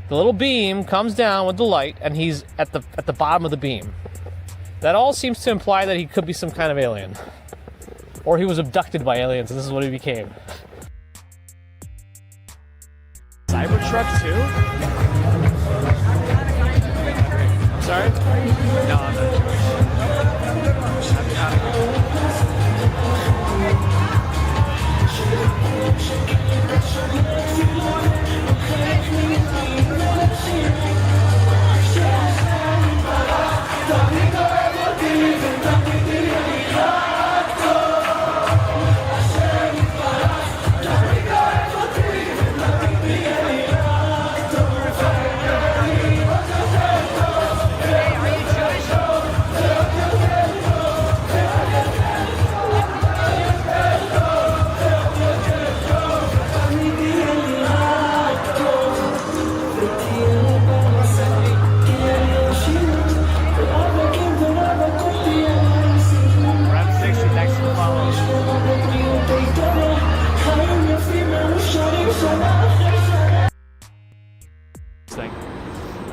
The little beam comes down with the light, and he's at the bottom of the beam. That all seems to imply that he could be some kind of alien. Or he was abducted by aliens, and this is what he became. Cybertruck too? I'm sorry? No, I'm not Jewish.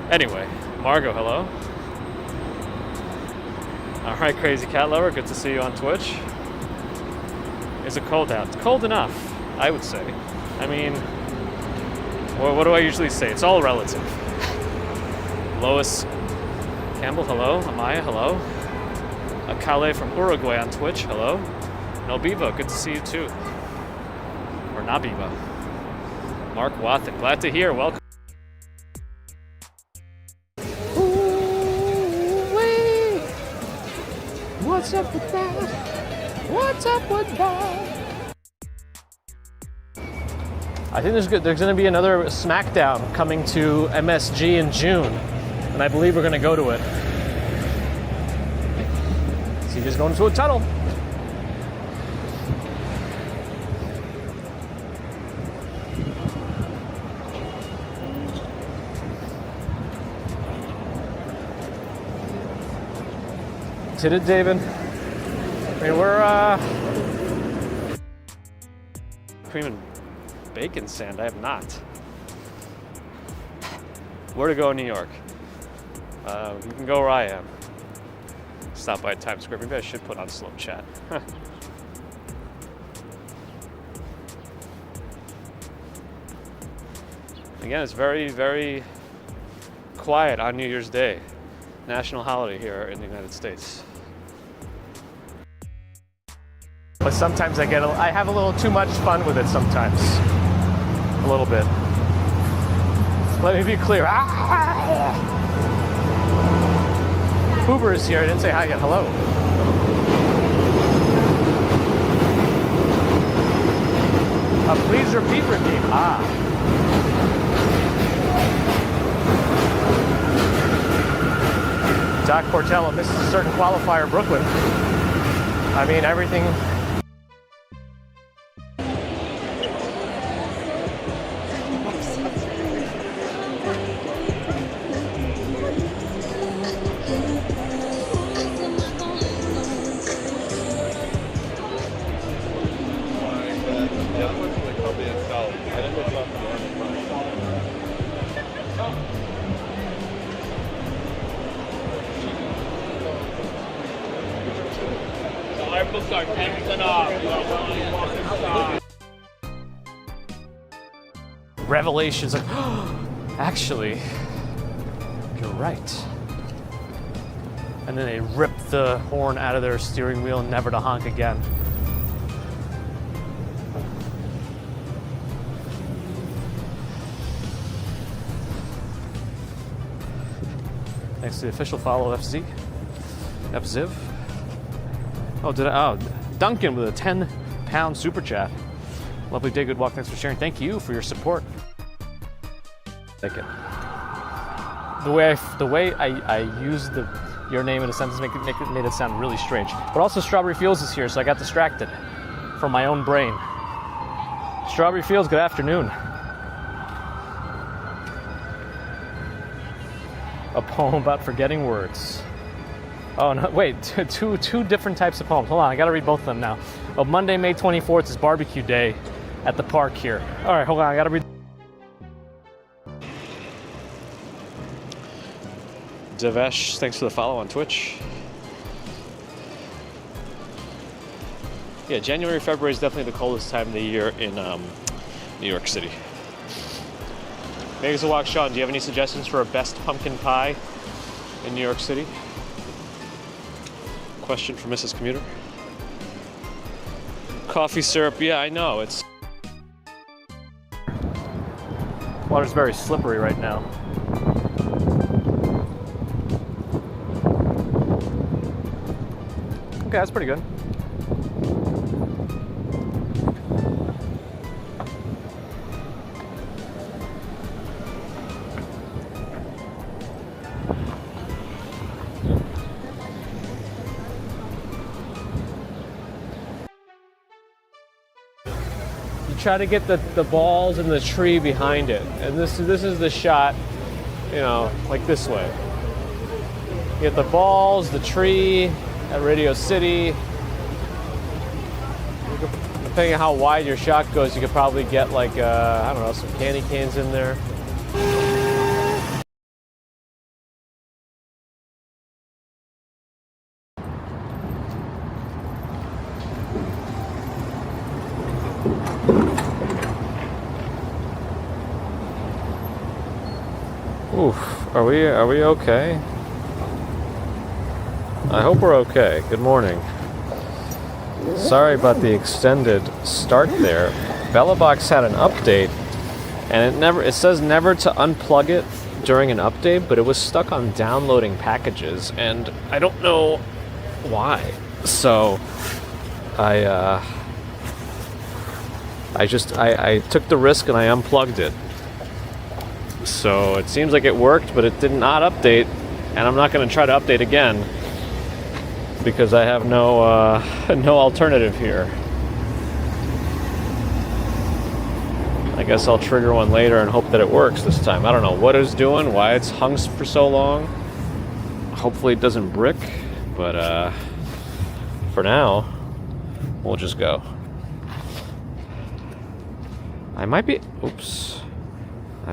Anyway, Margot, hello. All right, crazy cat lover, good to see you on Twitch. Is it cold out? It's cold enough, I would say. I mean, what do I usually say? It's all relative. Lois Campbell, hello. Amaya, hello. Akale from Uruguay on Twitch, hello. Nobiva, good to see you too. Or Nabiva. Mark Wathen, glad to hear, welcome. What's up with that? What's up with that? I think there's going to be another SmackDown coming to MSG in June, and I believe we're going to go to it. See, he's going into a tunnel. Did it, David? I mean, we're cream and bacon sand. I have not. Where to go in New York? You can go where I am. Stop by Times Square. Maybe I should put on slow chat. Again, it's very, very quiet on New Year's Day. National holiday here in the United States. But sometimes I have a little too much fun with it sometimes. A little bit. Let me be clear. Uber is here. I didn't say hi yet. Hello. Please repeat. Doc Portella misses a certain qualifier, Brooklyn. I mean, everything. Revelations of, actually, you're right. And then they rip the horn out of their steering wheel, never to honk again. Thanks to the official follow, FZiv. Oh, Duncan with a 10-pound super chat. Lovely day, good walk. Thanks for sharing. Thank you for your support. Thank you. The way I used your name in a sentence made it sound really strange. But also, Strawberry Fields is here, so I got distracted from my own brain. Strawberry Fields, good afternoon. A poem about forgetting words. Oh, no, wait, two different types of poems. Hold on, I gotta read both of them now. Oh, Monday, May 24th is barbecue day at the park here. All right, hold on, I gotta read. Devesh, thanks for the follow on Twitch. Yeah, January, February is definitely the coldest time of the year in New York City. Megas a Walk, Sean, do you have any suggestions for a best pumpkin pie in New York City? Question for Mrs. Commuter. Coffee syrup, yeah, I know. It's water's very slippery right now. Okay, that's pretty good. Try to get the balls and the tree behind it, and this is the shot, you know, like this way. You get the balls, the tree at Radio City. Depending on how wide your shot goes, you could probably get like I don't know, some candy canes in there. Oof, are we okay? I hope we're okay. Good morning. Sorry about the extended start there. Bellabox had an update, and it says never to unplug it during an update, but it was stuck on downloading packages, and I don't know why. So I took the risk and I unplugged it. So it seems like it worked, but it did not update, and I'm not going to try to update again because I have no no alternative here. I guess I'll trigger one later and hope that it works this time. I don't know what it's doing, why it's hung for so long. Hopefully it doesn't brick, but for now, we'll just go. I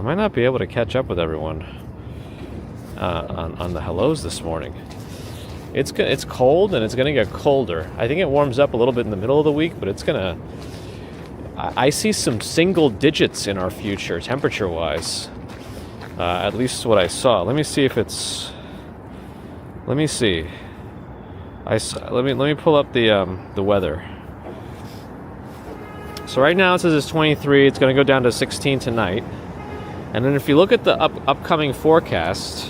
might not be able to catch up with everyone on the hellos this morning. It's cold and it's gonna get colder. I think it warms up a little bit in the middle of the week, but it's gonna. I see some single digits in our future, temperature-wise. At least what I saw. Let me see if it's. Let me see. Let me pull up the weather. So right now it says it's 23. It's gonna go down to 16 tonight. And then if you look at the upcoming forecast,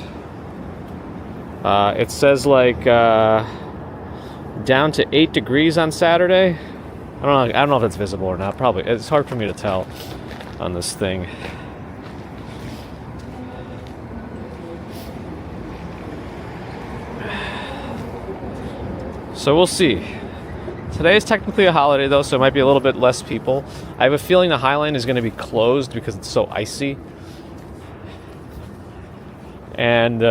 it says like down to 8 degrees on Saturday. I don't know if that's visible or not. Probably. It's hard for me to tell on this thing. So we'll see. Today is technically a holiday though, so it might be a little bit less people. I have a feeling the High Line is going to be closed because it's so icy. And,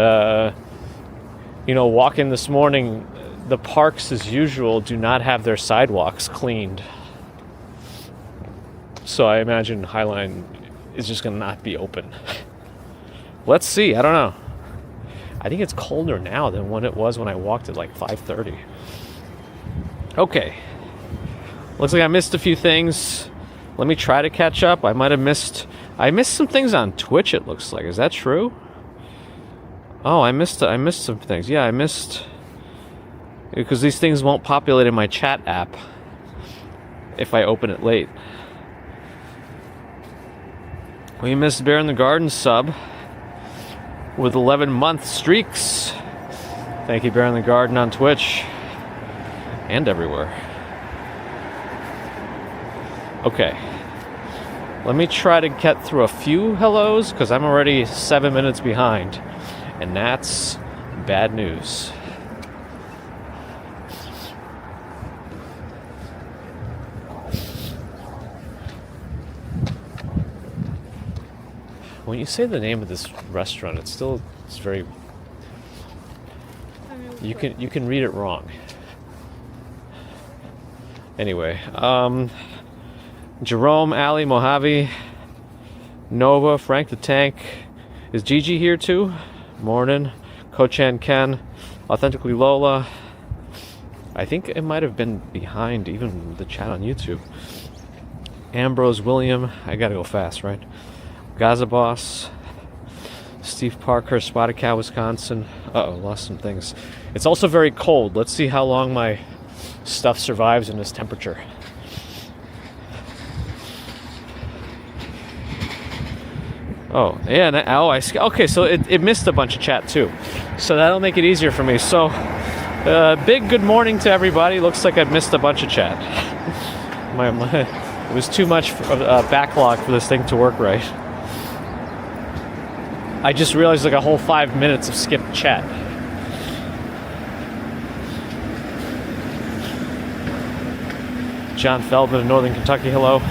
walking this morning, the parks, as usual, do not have their sidewalks cleaned. So I imagine High Line is just going to not be open. Let's see. I don't know. I think it's colder now than when it was when I walked at like 5:30. Okay. Looks like I missed a few things. Let me try to catch up. I missed some things on Twitch, it looks like. Is that true? Oh, I missed some things. Yeah, I missed because these things won't populate in my chat app if I open it late. We missed Bear in the Garden sub with 11-month streaks. Thank you, Bear in the Garden on Twitch and everywhere. Okay. Let me try to get through a few hellos because I'm already 7 minutes behind. And that's bad news. When you say the name of this restaurant, it's very. You can read it wrong. Anyway, Jerome, Ali, Mojave, Nova, Frank the Tank. Is Gigi here too? Morning. Kochan Ken, Authentically Lola. I think it might have been behind even the chat on YouTube. Ambrose William, I gotta go fast, right? Gaza Boss, Steve Parker, Spotted Cow, Wisconsin. Uh-oh, lost some things. It's also very cold. Let's see how long my stuff survives in this temperature. Oh, yeah, I see. Okay, so it missed a bunch of chat too. So that'll make it easier for me. So, big good morning to everybody. Looks like I missed a bunch of chat. It was too much backlog for this thing to work right. I just realized like a whole 5 minutes of skipped chat. John Feldman in Northern Kentucky, hello.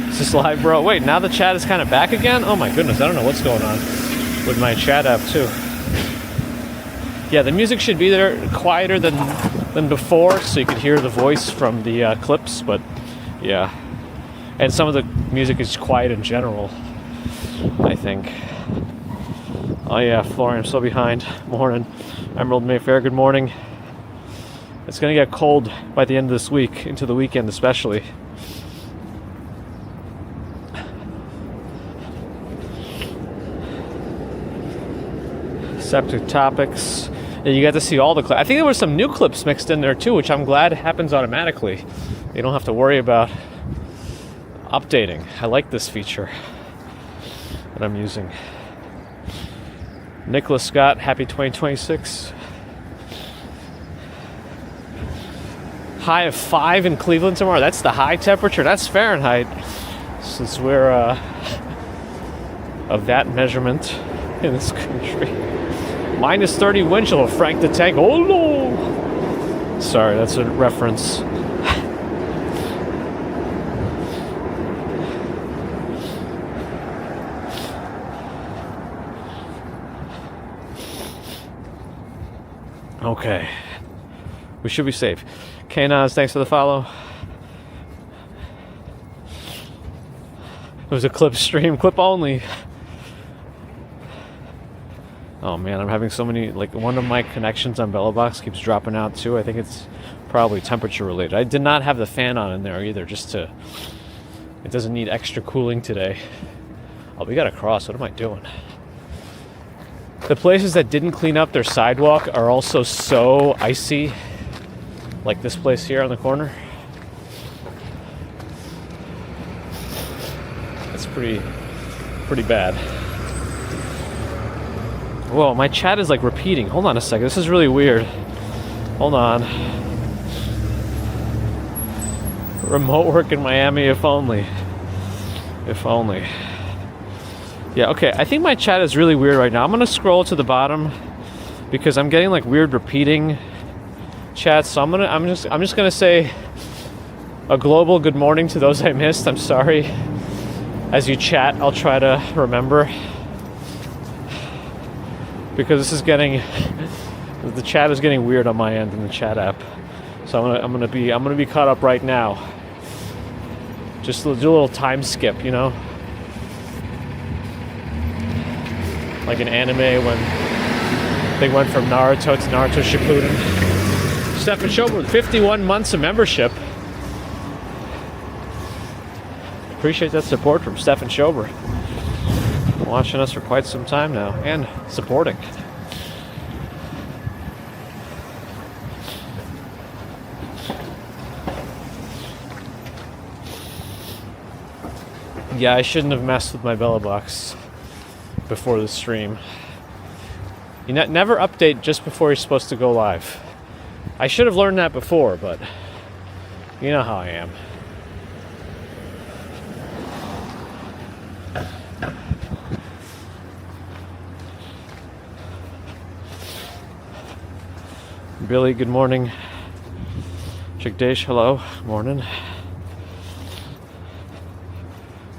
Is this live, bro? Wait, now the chat is kind of back again? Oh my goodness, I don't know what's going on with my chat app too. Yeah, the music should be there quieter than before, so you could hear the voice from the clips, but yeah. And some of the music is quiet in general, I think. Oh yeah, Florian, I'm so behind. Morning. Emerald Mayfair, good morning. It's gonna get cold by the end of this week, into the weekend especially. Septic topics. And you got to see all the clips. I think there were some new clips mixed in there too, which I'm glad happens automatically. You don't have to worry about updating. I like this feature that I'm using. Nicholas Scott, happy 2026. High of 5 in Cleveland tomorrow. That's the high temperature. That's Fahrenheit. Since we're of that measurement in this country. Minus 30 wind chill, Frank the Tank. Oh no! Sorry, that's a reference. Okay. We should be safe. K-Naz, thanks for the follow. It was a clip stream, clip only. Oh man, I'm having so many, like one of my connections on BellaBox keeps dropping out too. I think it's probably temperature related. I did not have the fan on in there either, it doesn't need extra cooling today. Oh, we gotta cross, what am I doing? The places that didn't clean up their sidewalk are also so icy. Like this place here on the corner. It's pretty bad. Whoa, my chat is like repeating. Hold on a second. This is really weird. Hold on. Remote work in Miami, if only. If only. Yeah, okay. I think my chat is really weird right now. I'm gonna scroll to the bottom because I'm getting like weird repeating chats. So I'm just gonna say a global good morning to those I missed. I'm sorry. As you chat, I'll try to remember. Because this is getting, the chat is getting weird on my end in the chat app, so I'm gonna be caught up right now. Just do a little time skip, you know, like an anime when they went from Naruto to Naruto Shippuden. Stefan Schober with 51 months of membership. Appreciate that support from Stefan Schober. Watching us for quite some time now and supporting. Yeah, I shouldn't have messed with my BellaBox before the stream. You never update just before you're supposed to go live. I should have learned that before, but you know how I am. Billy, good morning. Jagdesh, hello. Morning.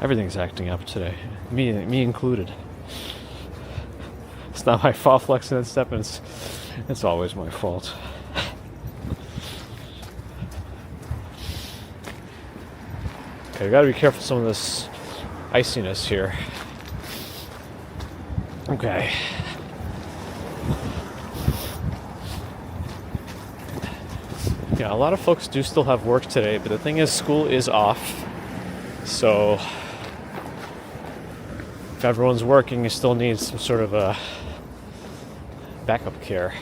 Everything's acting up today. Me included. It's not my fault flexing and stepping. It's always my fault. Okay, I gotta be careful of some of this iciness here. Okay. Yeah, a lot of folks do still have work today, but the thing is, school is off. So if everyone's working, you still need some sort of a backup care.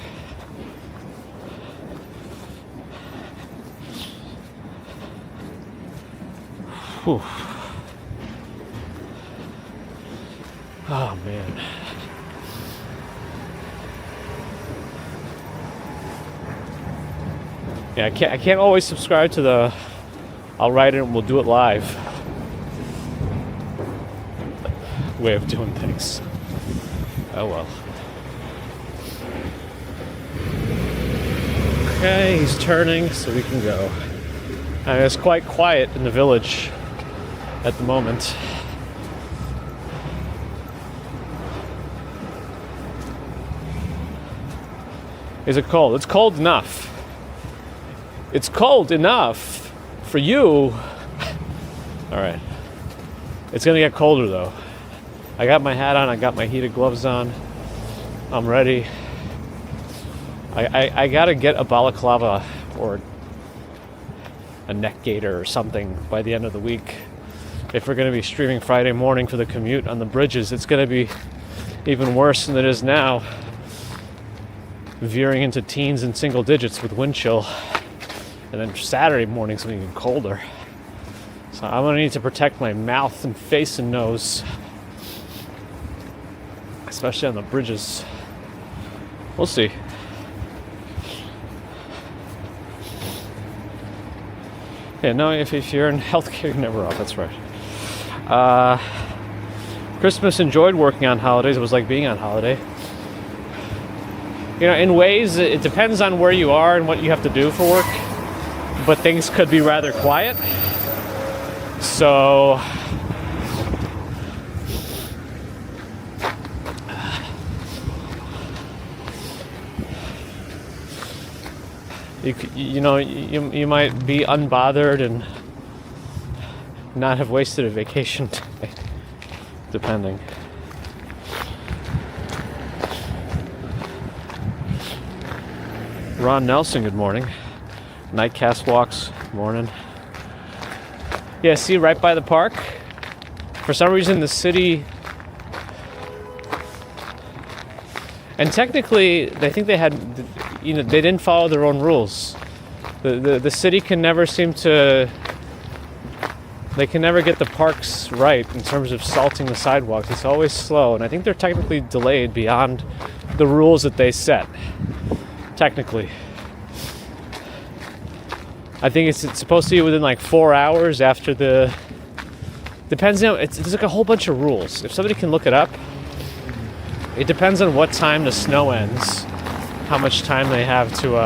Whew. Oh man. Yeah, I can't always subscribe to the I'll write it and we'll do it live way of doing things. Oh well. Okay, he's turning so we can go. And it's quite quiet in the village at the moment. Is it cold? It's cold enough. It's cold enough for you. All right. It's gonna get colder though. I got my hat on. I got my heated gloves on. I'm ready. I gotta get a balaclava or a neck gaiter or something by the end of the week. If we're gonna be streaming Friday morning for the commute on the bridges, it's gonna be even worse than it is now. Veering into teens and single digits with wind chill. And then Saturday morning's gonna be even colder. So I'm gonna need to protect my mouth and face and nose. Especially on the bridges. We'll see. Yeah, no, if you're in healthcare, you're never off, that's right. Christmas, enjoyed working on holidays. It was like being on holiday. You know, in ways, it depends on where you are and what you have to do for work. But things could be rather quiet. So you might be unbothered and not have wasted a vacation day, depending. Ron Nelson, good morning. Nightcast walks, morning. Yeah, see, right by the park. For some reason, the city, and technically, I think they had, they didn't follow their own rules. The city can never seem to, they can never get the parks right in terms of salting the sidewalks. It's always slow, and I think they're technically delayed beyond the rules that they set. Technically. I think it's supposed to be within like 4 hours after the... Depends, there's like a whole bunch of rules. If somebody can look it up, it depends on what time the snow ends, how much time they have to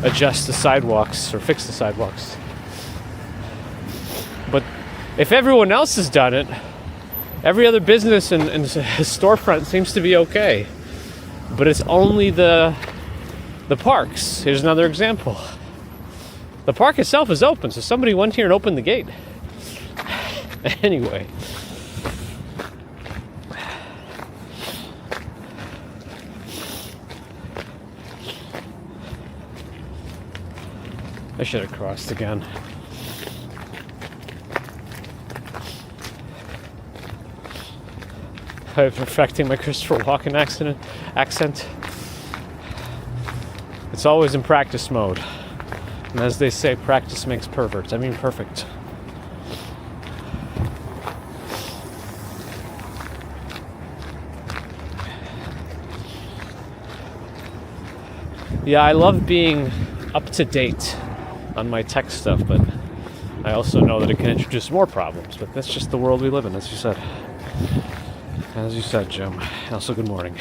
adjust the sidewalks or fix the sidewalks. But if everyone else has done it, every other business and storefront seems to be okay. But it's only the parks. Here's another example. The park itself is open, so somebody went here and opened the gate. Anyway. I should have crossed again. I'm perfecting my Christopher Walken accent. It's always in practice mode. And as they say, practice makes perfect. I mean perfect. Yeah, I love being up to date on my tech stuff, but I also know that it can introduce more problems. But that's just the world we live in, as you said. As you said, Jim. Also, good morning.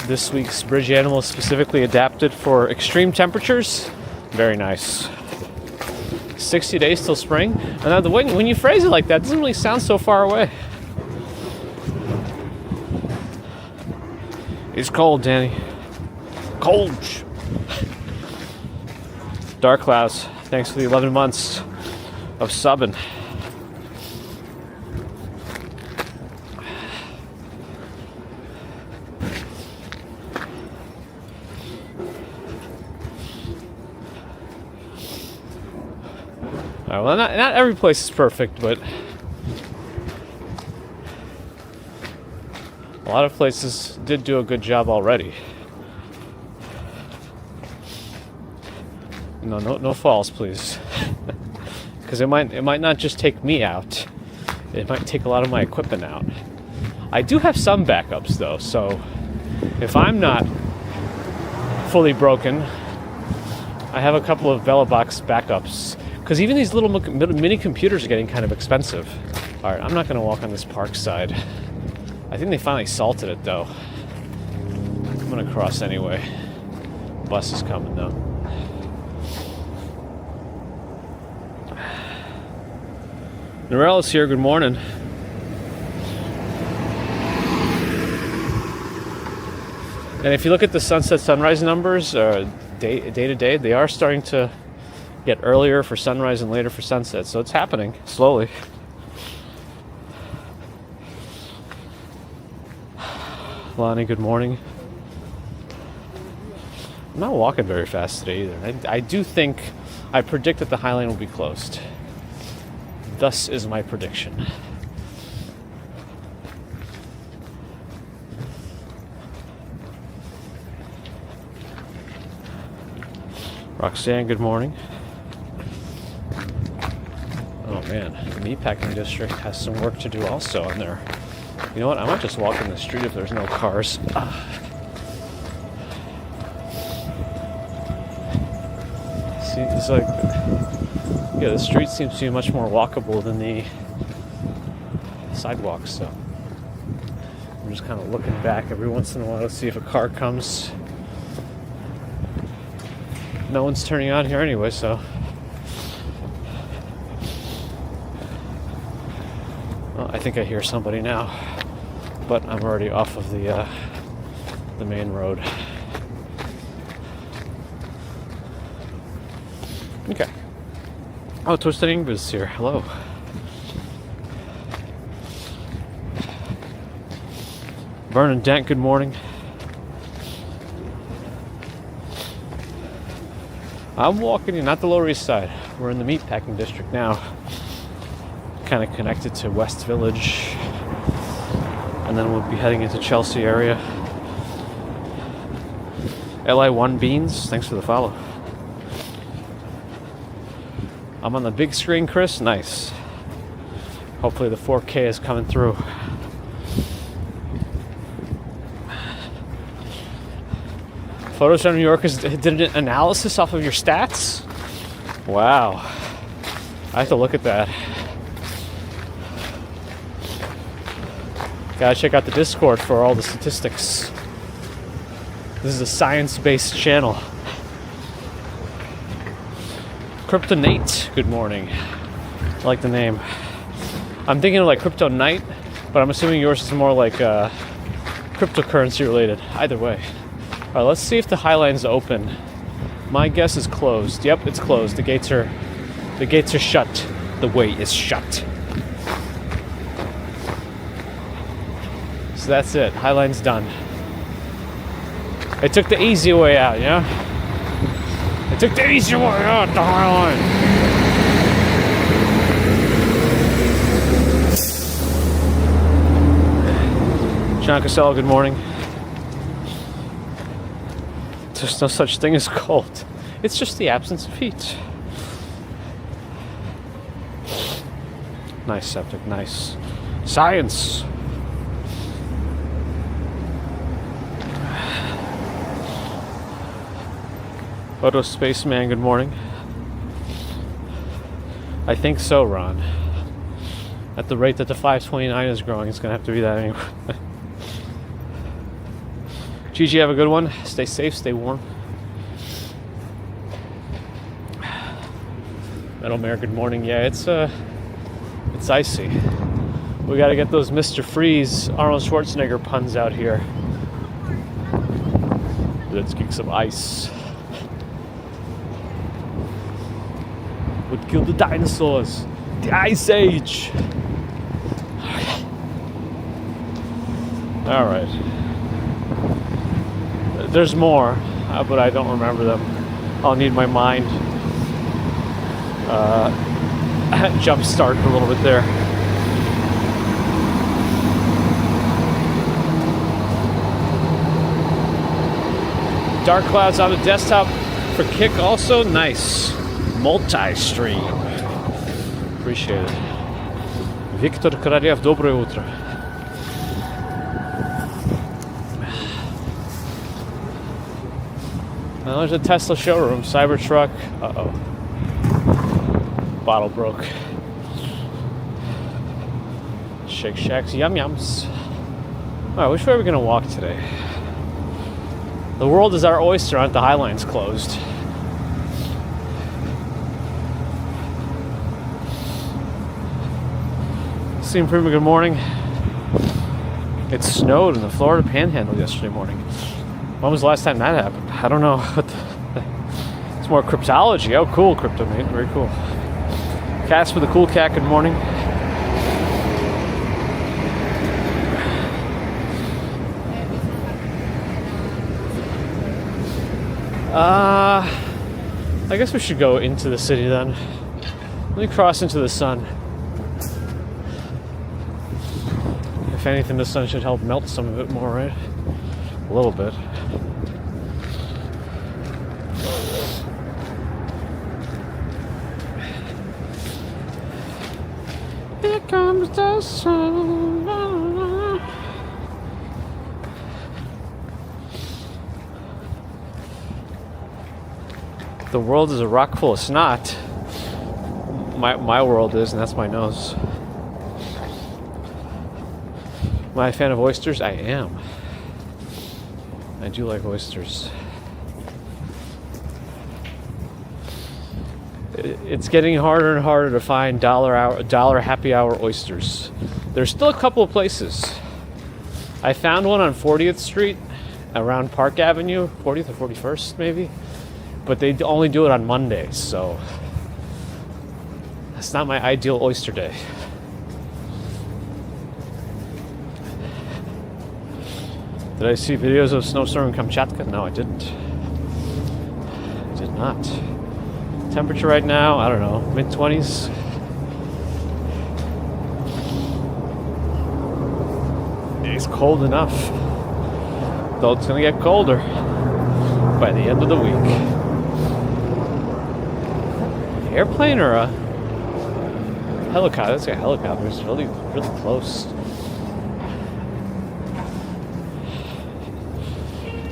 This week's bridge animal is specifically adapted for extreme temperatures. Very nice. 60 days till spring. And when you phrase it like that, it doesn't really sound so far away. It's cold, Danny. Cold. Dark Clouds, thanks for the 11 months of subbing. All right, well, not every place is perfect, but a lot of places did do a good job already. No falls, please. Because it might not just take me out. It might take a lot of my equipment out. I do have some backups though, so if I'm not fully broken, I have a couple of Velobox backups. Because even these little mini computers are getting kind of expensive. All right, I'm not going to walk on this park side. I think they finally salted it though. I'm going to cross anyway. Bus is coming though. Norella's here, good morning. And if you look at the sunset sunrise numbers, day to day, they are starting to get earlier for sunrise and later for sunset. So it's happening slowly. Lonnie, good morning. I'm not walking very fast today either. I do think, I predict that the High Line will be closed. Thus is my prediction. Roxanne, good morning. Oh man, the meatpacking district has some work to do also on there. You know what? I might just walk in the street if there's no cars. See, it's like, yeah, the street seems to be much more walkable than the sidewalks, so I'm just kind of looking back every once in a while to see if a car comes. No one's turning out here anyway, so well, I think I hear somebody now, but I'm already off of the main road. Okay. Oh, Twisted Ingrid's here. Hello. Vernon Dent, good morning. I'm walking in, not the Lower East Side. We're in the meatpacking district now. Kind of connected to West Village. And then we'll be heading into Chelsea area. LI1 Beans, thanks for the follow. I'm on the big screen, Chris. Nice. Hopefully the 4K is coming through. Photoshop New Yorkers did an analysis off of your stats? Wow. I have to look at that. Gotta check out the Discord for all the statistics. This is a science-based channel. Kryptonate, good morning. I like the name. I'm thinking of like Kryptonite, but I'm assuming yours is more like cryptocurrency related. Either way. All right, let's see if the High Line's open. My guess is closed. Yep, it's closed. The gates are shut. The way is shut. So that's it. High Line's done. I took the easy way out, yeah? I took the easy way out, the High Line. John Costello, good morning. There's no such thing as cold. It's just the absence of heat. Nice septic, nice. Science! Photo Spaceman, good morning. I think so, Ron. At the rate that the 529 is growing, it's going to have to be that anyway. Gigi, have a good one. Stay safe, stay warm. Metal Mare, good morning. Yeah, it's icy. We got to get those Mr. Freeze, Arnold Schwarzenegger puns out here. Let's kick some ice. Would kill the dinosaurs. The Ice Age. All right. There's more, but I don't remember them. I'll need my mind jump start a little bit there. Dark clouds on the desktop for Kick also. Nice. Multi-stream. Appreciate it. Виктор Королев, доброе утро. Now there's a Tesla showroom, Cybertruck. Uh-oh. Bottle broke. Shake Shacks, yum yums. Alright, which way are we gonna walk today? The world is our oyster, aren't the Highlines closed? Seeing pretty good morning. It snowed in the Florida Panhandle yesterday morning. When was the last time that happened? I don't know. It's more cryptology. Oh, cool, crypto mate. Very cool. Cast with a cool cat. Good morning. I guess we should go into the city then. Let me cross into the sun. If anything, the sun should help melt some of it more, right? A little bit. Here comes the sun. The world is a rock full of snot. My world is, and that's my nose. Am I a fan of oysters? I am. I do like oysters. It's getting harder and harder to find dollar happy hour oysters. There's still a couple of places. I found one on 40th Street around Park Avenue, 40th or 41st maybe, but they only do it on Mondays, so that's not my ideal oyster day. Did I see videos of snowstorm in Kamchatka? No, I didn't. I did not. Temperature right now, I don't know, mid-20s. It's cold enough. Though it's gonna get colder by the end of the week. Airplane or a helicopter? That's a helicopter. It's really, really close.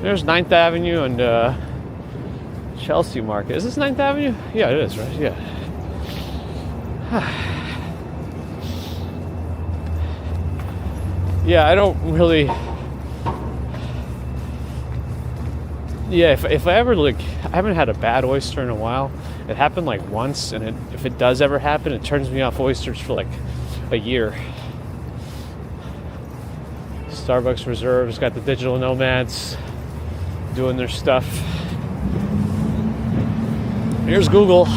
There's 9th Avenue and Chelsea Market. Is this 9th Avenue? Yeah, it is, right? Yeah. Yeah, I don't really... Yeah, if I ever, like... I haven't had a bad oyster in a while. It happened, like, once, and if it does ever happen, it turns me off oysters for, like, a year. Starbucks Reserve's got the digital nomads doing their stuff. Here's Google.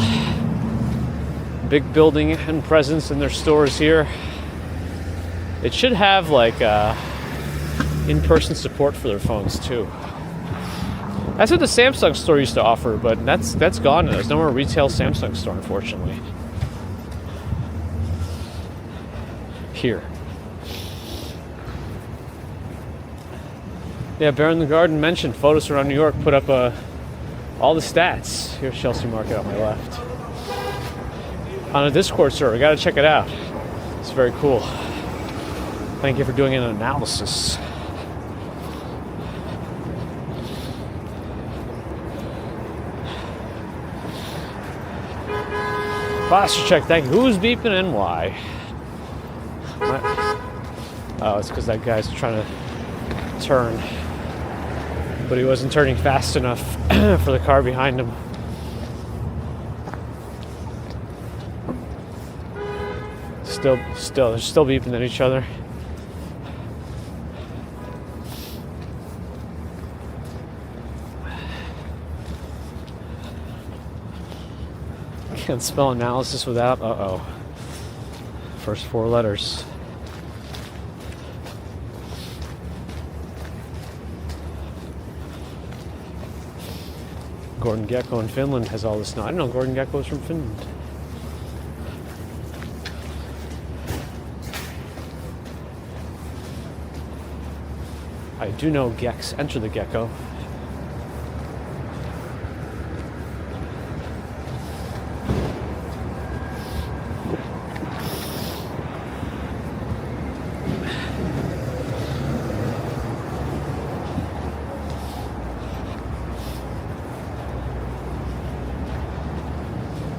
Big building and presence in their stores here. It should have like in-person support for their phones too. That's what the Samsung store used to offer, but that's gone now. There's no more retail Samsung store, unfortunately. Here. Yeah, Bear in the Garden mentioned photos around New York, put up all the stats. Here's Chelsea Market on my left. On a Discord server, gotta check it out. It's very cool. Thank you for doing an analysis. Posture check, thank you. Who's beeping and why? Oh, it's because that guy's trying to turn. But he wasn't turning fast enough for the car behind him. They're still beeping at each other. Can't spell analysis without, first 4 letters. Gordon Gekko in Finland has all this snow. I didn't know Gordon Gekko was from Finland. I do know Gex. Enter the Gecko.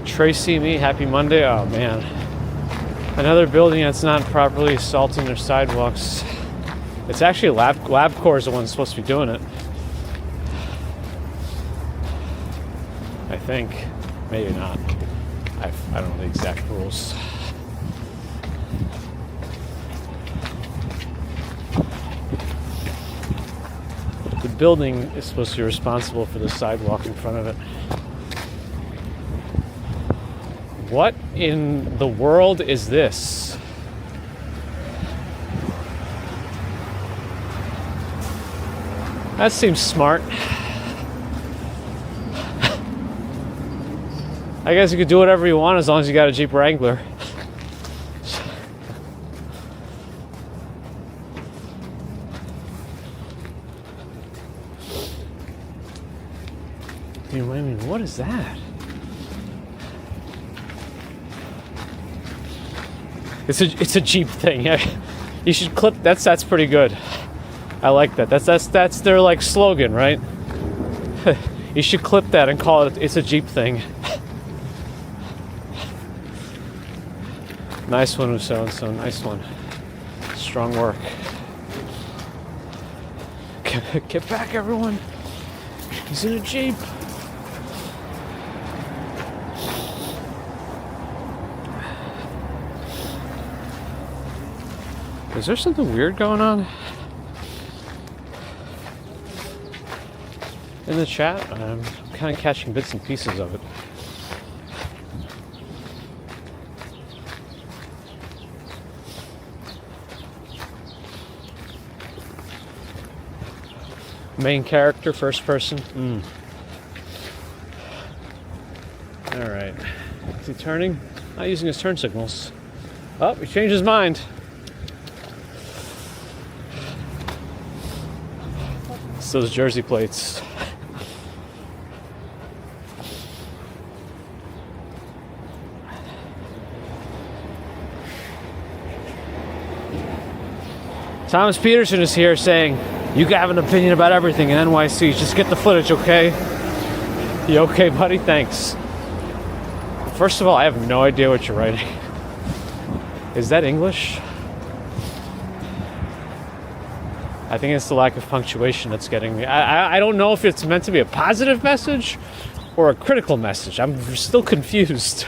Tracy, me, happy Monday. Oh man, another building that's not properly salting their sidewalks. It's actually LabCorp is the one that's supposed to be doing it. I think, maybe not. I don't know the exact rules. The building is supposed to be responsible for the sidewalk in front of it. What in the world is this? That seems smart. I guess you could do whatever you want as long as you got a Jeep Wrangler. I mean, what is that? It's a Jeep thing. You should clip. That's pretty good. I like that. That's their like slogan, right? You should clip that and call it. It's a Jeep thing. Nice one, so nice one. Strong work. Get back, everyone. He's in a Jeep. Is there something weird going on in the chat? I'm kind of catching bits and pieces of it. Main character, first person. All right. Is he turning? Not using his turn signals. Oh, he changed his mind. It's those jersey plates. Thomas Peterson is here saying, you have an opinion about everything in NYC. Just get the footage, okay? You okay, buddy? Thanks. First of all, I have no idea what you're writing. Is that English? I think it's the lack of punctuation that's getting me. I don't know if it's meant to be a positive message or a critical message. I'm still confused.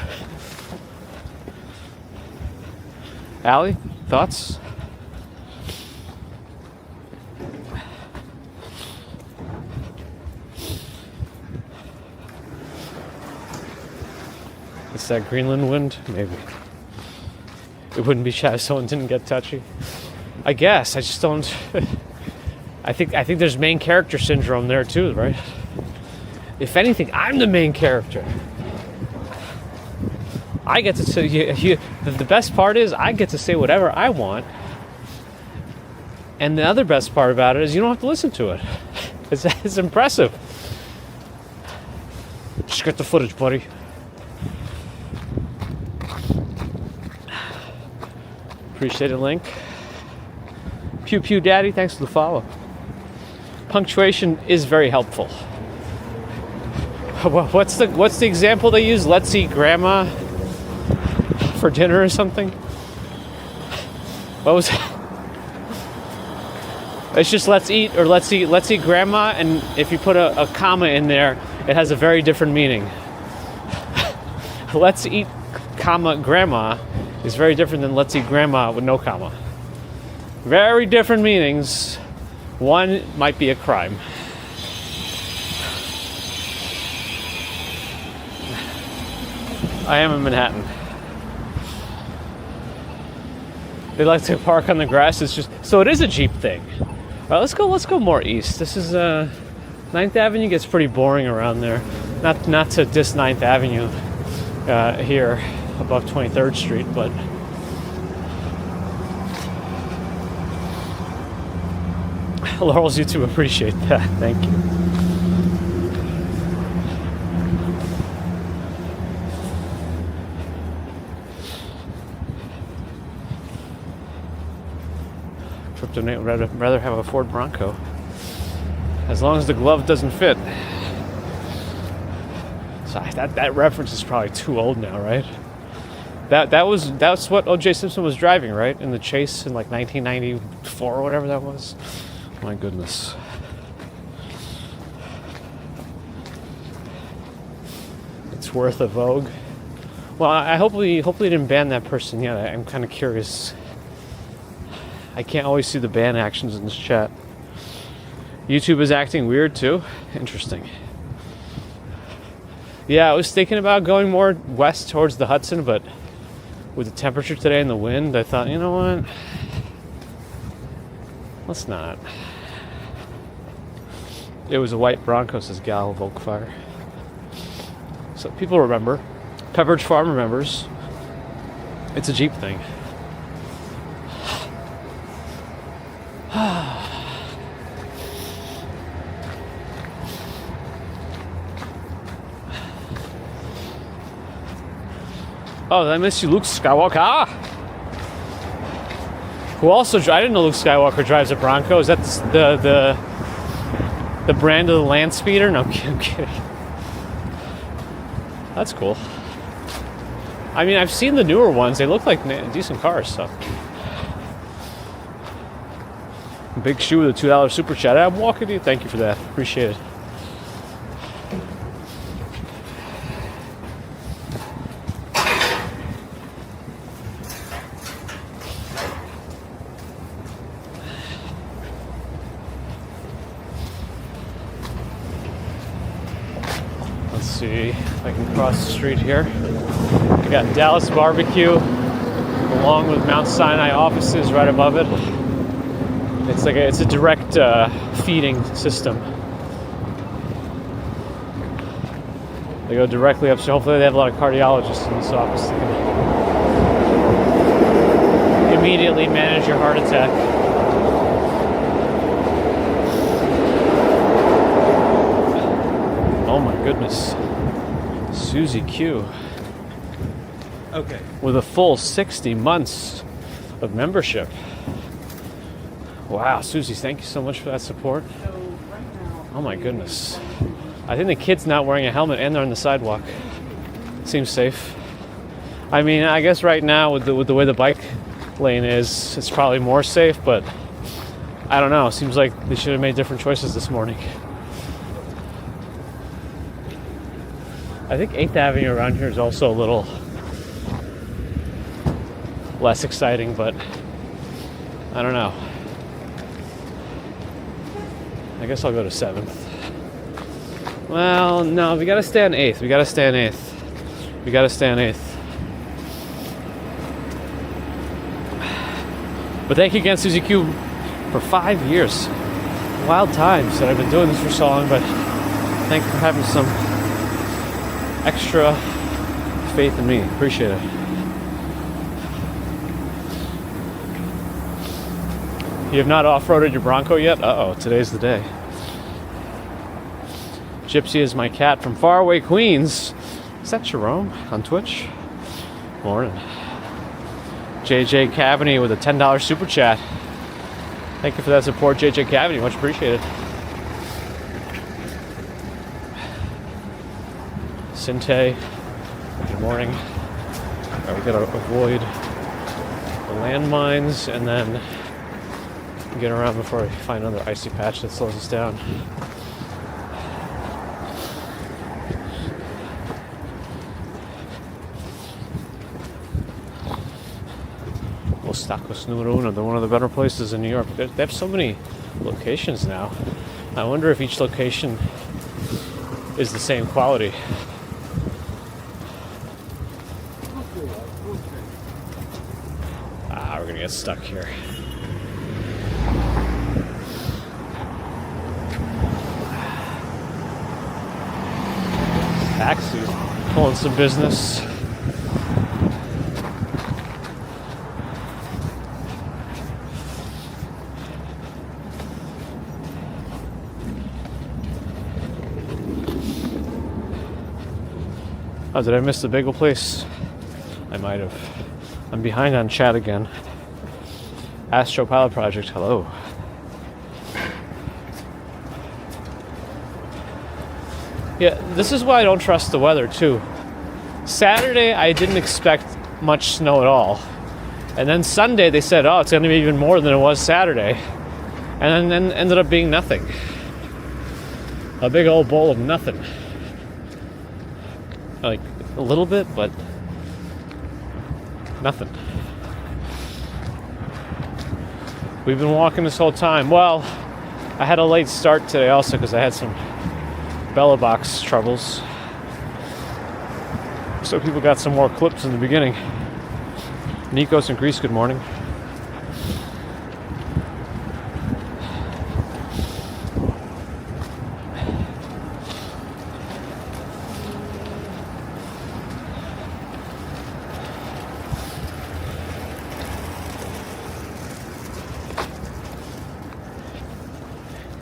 Allie, thoughts? It's that Greenland wind? Maybe. It wouldn't be shy if someone didn't get touchy. I guess. I just don't... I think there's main character syndrome there too, right? If anything, I'm the main character. I get to say... the best part is I get to say whatever I want. And the other best part about it is you don't have to listen to it. It's impressive. Just get the footage, buddy. Appreciate it, Link. Pew Pew Daddy, thanks for the follow. Punctuation is very helpful. What's the example they use? Let's eat grandma for dinner or something? What was it? It's just let's eat or let's eat grandma, and if you put a comma in there, it has a very different meaning. Let's eat comma grandma is very different than let's eat grandma with no comma. Very different meanings. One might be a crime. I am in Manhattan. They like to park on the grass. It's just so it is a Jeep thing. All right, let's go more east. This is 9th Avenue gets pretty boring around there. Not to diss 9th Avenue here above 23rd Street, but Laurel's YouTube, appreciate that. Thank you. Kryptonate would rather have a Ford Bronco. As long as the glove doesn't fit. So that reference is probably too old now, right? That's what O.J. Simpson was driving, right? In the chase in like 1994 or whatever that was. My goodness. It's worth a Vogue. Well, I hopefully didn't ban that person yet. I'm kind of curious. I can't always see the ban actions in this chat. YouTube is acting weird too. Interesting. Yeah, I was thinking about going more west towards the Hudson, but with the temperature today and the wind, I thought, you know what? Let's not. It was a white Bronco, says Gal Volkfire. So people remember. Pepperidge Farm remembers. It's a Jeep thing. Oh, did I miss you, Luke Skywalker? Ah! Who also? I didn't know Luke Skywalker drives a Bronco. Is that the brand of the land speeder? No, I'm kidding. That's cool. I mean, I've seen the newer ones. They look like decent cars. So, Big Shoe with a $2 super chat. I'm walking you. Thank you for that. Appreciate it. See if I can cross the street here. We got Dallas Barbecue along with Mount Sinai offices right above it. It's a direct feeding system. They go directly up, so hopefully they have a lot of cardiologists in this office that can immediately manage your heart attack. Oh my goodness. Susie Q. Okay. With a full 60 months of membership. Wow, Susie, thank you so much for that support. So right now, Oh my goodness. I think the kid's not wearing a helmet and they're on the sidewalk. Seems safe. I mean, I guess right now with the way the bike lane is, it's probably more safe, but I don't know. Seems like they should have made different choices this morning. I think 8th Avenue around here is also a little less exciting, but I don't know. I guess I'll go to 7th. Well, no, we gotta stay on 8th. We gotta stay on 8th. But thank you again, Susie Q, for 5 years. Wild times that I've been doing this for so long, but thank you for having some extra faith in me. Appreciate it. You have not off-roaded your Bronco yet? Uh-oh, today's the day. Gypsy is my cat from faraway Queens. Is that Jerome on Twitch? Morning. JJ Cavany with a $10 super chat. Thank you for that support, JJ Cavany. Much appreciated. Sinte, good morning. Right, we gotta avoid the landmines and then get around before we find another icy patch that slows us down. Los Tacos Número Uno, they're one of the better places in New York. They have so many locations now. I wonder if each location is the same quality. We're gonna get stuck here. Taxi pulling some business. Oh, did I miss the bagel place? I might have. I'm behind on chat again. Astro Pilot Project, hello. Yeah, this is why I don't trust the weather too. Saturday, I didn't expect much snow at all. And then Sunday, they said, oh, it's going to be even more than it was Saturday. And then ended up being nothing. A big old bowl of nothing. Like, a little bit, but nothing. We've been walking this whole time. Well, I had a late start today also because I had some Bella box troubles. So people got some more clips in the beginning. Nikos in Greece, good morning.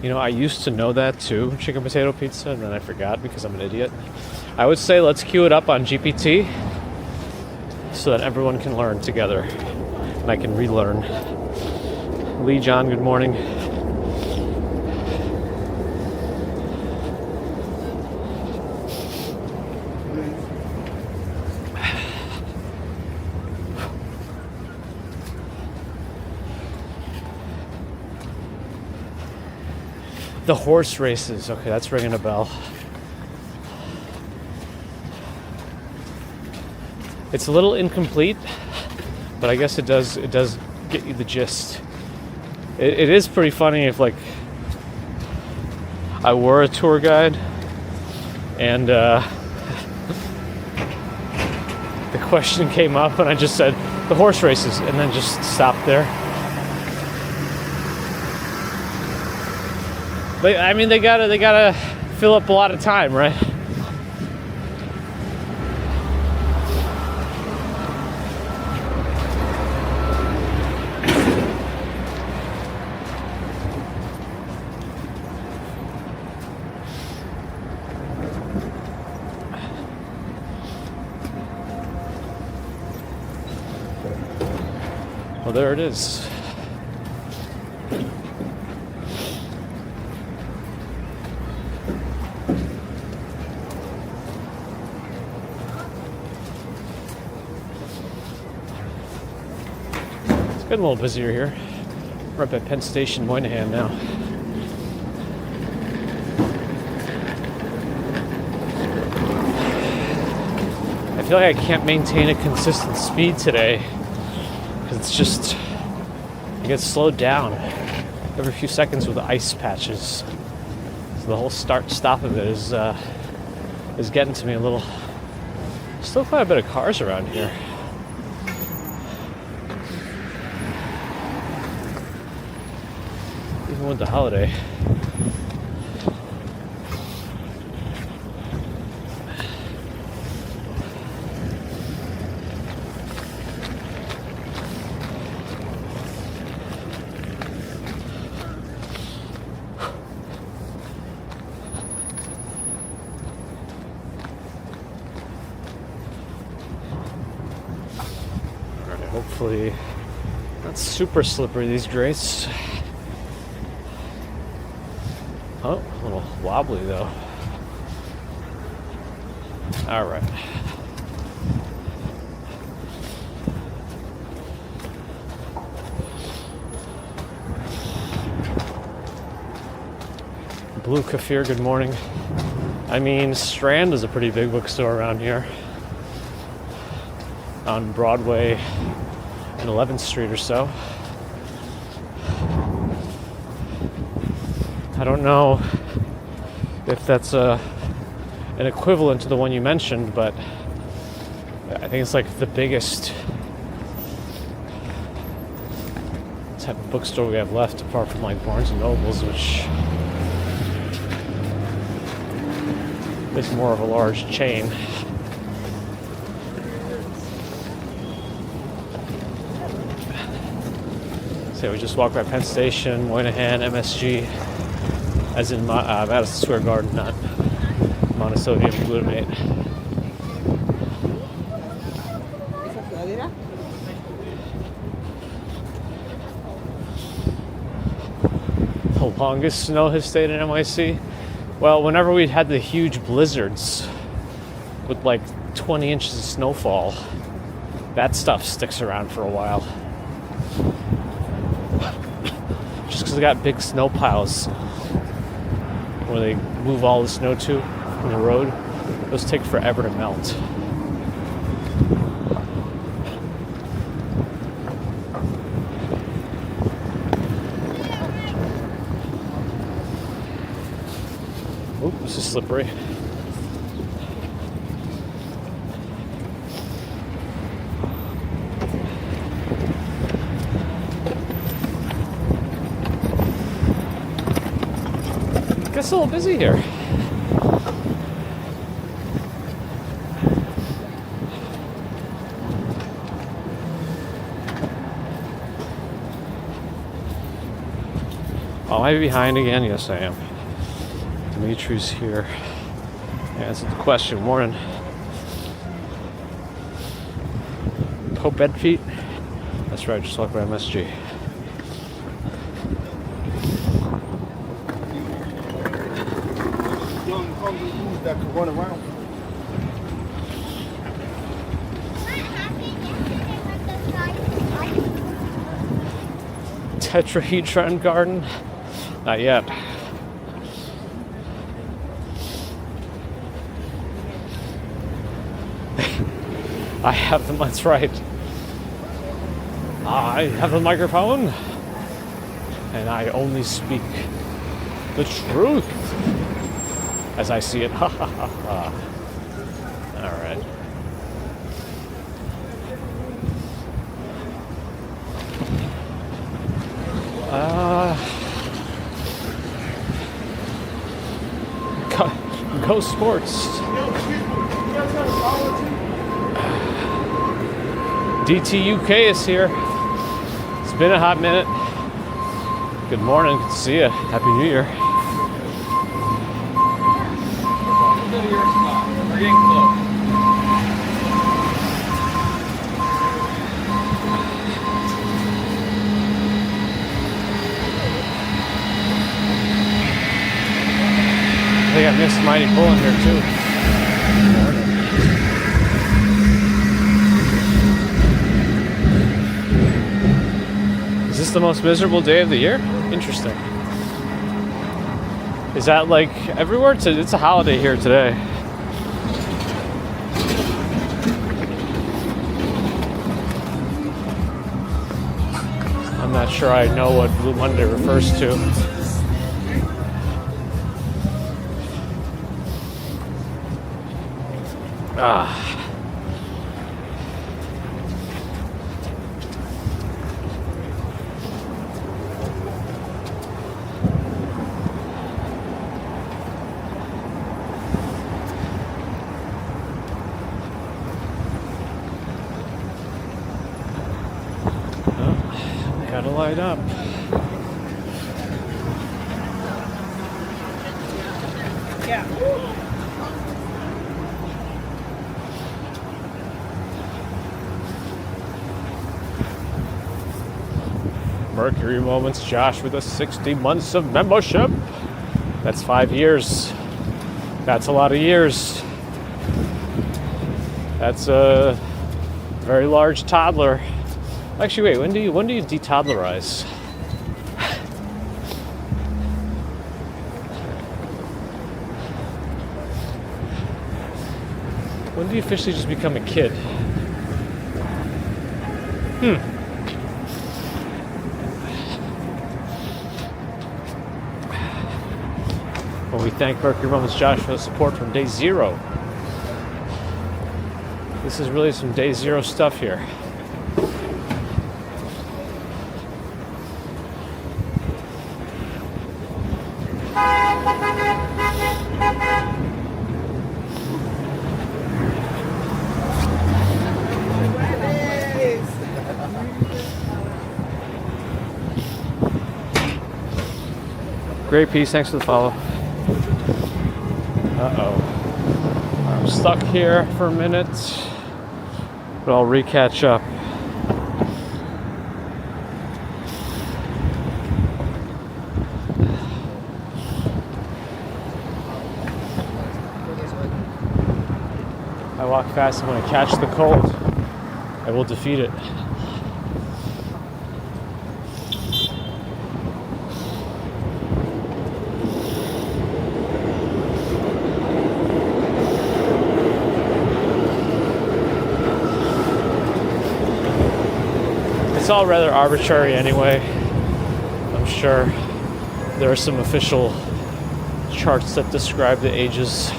You know, I used to know that too, chicken potato pizza, and then I forgot because I'm an idiot. I would say let's queue it up on GPT so that everyone can learn together and I can relearn. Lee John, good morning. The horse races. Okay, that's ringing a bell. It's a little incomplete, but I guess it does get you the gist. It is pretty funny if, like, I were a tour guide and the question came up and I just said the horse races and then just stopped there. I mean, they gotta fill up a lot of time, right? Well, there it is. Getting a little busier here. We're up at Penn Station, Moynihan now. I feel like I can't maintain a consistent speed today because it's just, it gets slowed down every few seconds with the ice patches. So the whole start-stop of it is getting to me a little. Still quite a bit of cars around here. With the holiday. All right, hopefully not super slippery, these grates. Oh, a little wobbly though. All right. Blue Kafir, good morning. I mean, Strand is a pretty big bookstore around here. On Broadway and 11th Street or so. I don't know if that's an equivalent to the one you mentioned, but I think it's like the biggest type of bookstore we have left, apart from like Barnes and Nobles, which is more of a large chain. So we just walked by Penn Station, Moynihan, MSG. As in Madison Square Garden, not monosodium glutamate. longest snow has stayed in NYC? Well, whenever we had the huge blizzards with like 20 inches of snowfall, that stuff sticks around for a while. Just because they got big snow piles where they move all the snow to from the road, those take forever to melt. Oop, this is slippery. Gets a little busy here. Oh, am I behind again? Yes, I am. Dimitri's here. Answer the question. Morning. Pope bed feet. That's right. Just walk by MSG. That could run around. Tetrahedron garden? Not yet. I have them, that's right. I have the microphone, and I only speak the truth as I see it. Ha ha ha ha. All right. Go sports. DTUK is here. It's been a hot minute. Good morning. Good to see you. Happy New Year. We're getting close. I think I missed Mighty Bull in here too. Is this the most miserable day of the year? Interesting. Is that like everywhere? It's a holiday here today. I'm not sure I know what Blue Monday refers to. Gotta light up. Yeah. Mercury Moments, Josh with a 60 months of membership. That's 5 years. That's a lot of years. That's a very large toddler. Actually, wait, when do you de-toddlerize? When do you officially just become a kid? Well, we thank Mercury Moments Josh for the support from day zero. This is really some day zero stuff here. Great piece, thanks for the follow. I'm stuck here for a minute, but I'll re-catch up. I walk fast, I'm going to catch the cold. I will defeat it. It's all rather arbitrary anyway. I'm sure there are some official charts that describe the ages.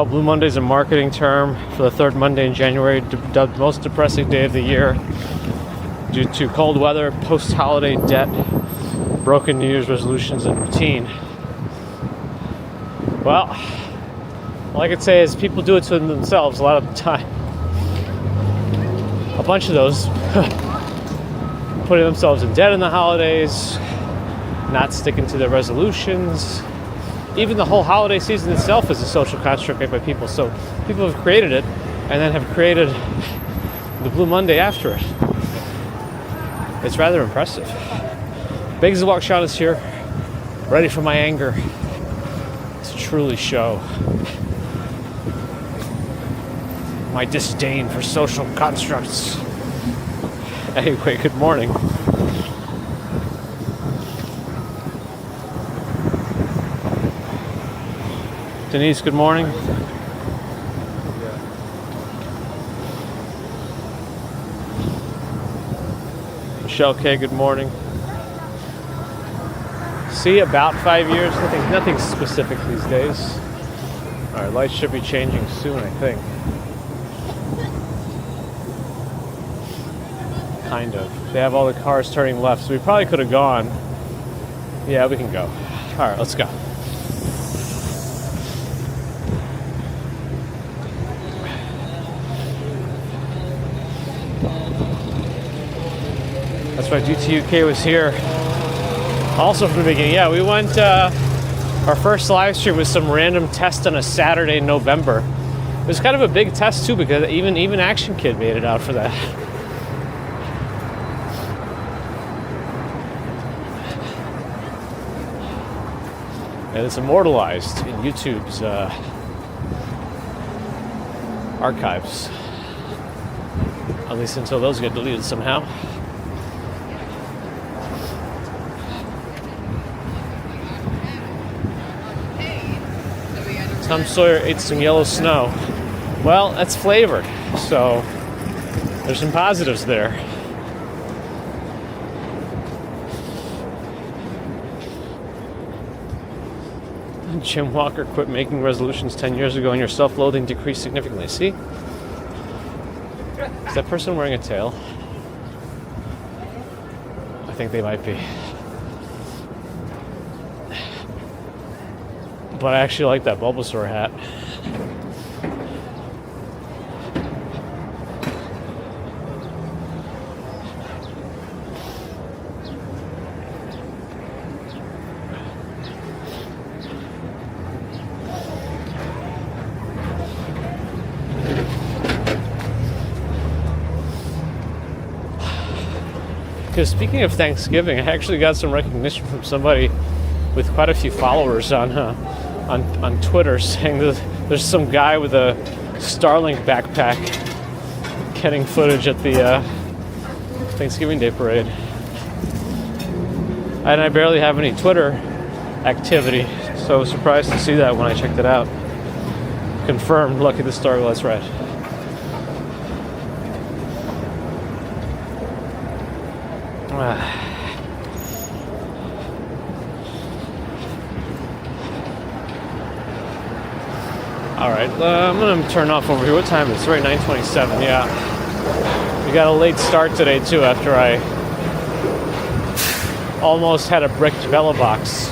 Blue Monday is a marketing term for the third Monday in January, dubbed most depressing day of the year due to cold weather, post-holiday debt, broken New Year's resolutions, and routine. Well, all I could say is people do it to themselves a lot of the time. A bunch of those putting themselves in debt in the holidays, not sticking to their resolutions. Even the whole holiday season itself is a social construct made by people. So people have created it and then have created the Blue Monday after it. It's rather impressive. Begs to walk Sean is here, ready for my anger to truly show my disdain for social constructs. Anyway, good morning. Denise, good morning. Michelle K, good morning. See, about 5 years. Nothing specific these days. All right, lights should be changing soon, I think. Kind of. They have all the cars turning left, so we probably could have gone. Yeah, we can go. All right, let's go. That's right, DTUK was here also from the beginning. Yeah, we went, our first live stream was some random test on a Saturday in November. It was kind of a big test too, because even Action Kid made it out for that. And it's immortalized in YouTube's archives. At least until those get deleted somehow. Tom Sawyer ate some yellow snow. Well, that's flavored, so there's some positives there. Jim Walker quit making resolutions 10 years ago and your self-loathing decreased significantly. See? Is that person wearing a tail? I think they might be. But I actually like that Bulbasaur hat. Because speaking of Thanksgiving, I actually got some recognition from somebody with quite a few followers on Twitter saying that there's some guy with a Starlink backpack getting footage at the Thanksgiving Day parade. And I barely have any Twitter activity, so I was surprised to see that when I checked it out. Confirmed, lucky the star was right. All right, I'm gonna turn off over here. What time is it? It's right 9:27. Yeah, we got a late start today too. After I almost had a bricked Bella box,